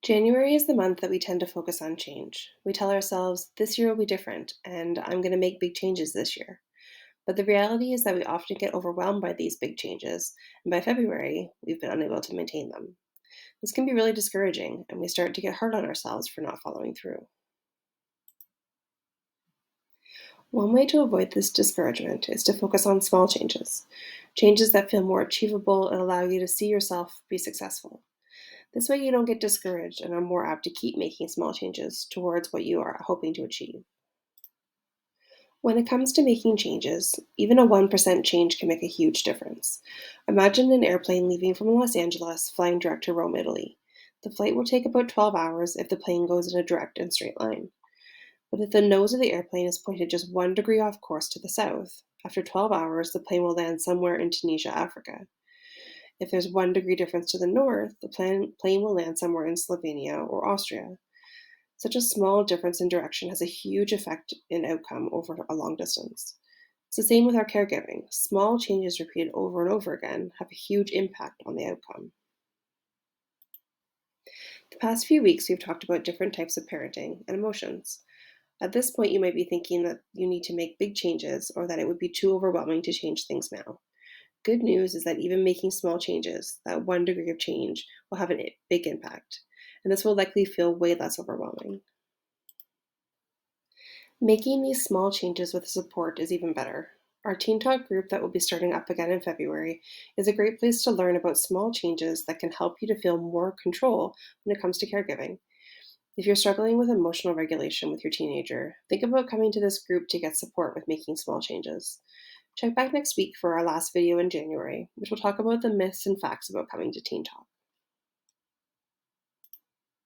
January is the month that we tend to focus on change. We tell ourselves, this year will be different, and I'm going to make big changes this year. But the reality is that we often get overwhelmed by these big changes, and by February, we've been unable to maintain them. This can be really discouraging, and we start to get hard on ourselves for not following through. One way to avoid this discouragement is to focus on small changes, changes that feel more achievable and allow you to see yourself be successful. This way, you don't get discouraged and are more apt to keep making small changes towards what you are hoping to achieve. When it comes to making changes, even a 1% change can make a huge difference. Imagine an airplane leaving from Los Angeles flying direct to Rome, Italy. The flight will take about 12 hours if the plane goes in a direct and straight line. But if the nose of the airplane is pointed just 1 degree off course to the south, after 12 hours, the plane will land somewhere in Tunisia, Africa. If there's 1 degree difference to the north, the plane will land somewhere in Slovenia or Austria. Such a small difference in direction has a huge effect in outcome over a long distance. It's the same with our caregiving. Small changes repeated over and over again have a huge impact on the outcome. The past few weeks, we've talked about different types of parenting and emotions. At this point, you might be thinking that you need to make big changes or that it would be too overwhelming to change things now. Good news is that even making small changes, that 1 degree of change, will have a big impact, and this will likely feel way less overwhelming. Making these small changes with support is even better. Our Teen Talk group that will be starting up again in February is a great place to learn about small changes that can help you to feel more control when it comes to caregiving. If you're struggling with emotional regulation with your teenager, think about coming to this group to get support with making small changes. Check back next week for our last video in January, which will talk about the myths and facts about coming to Teen Talk.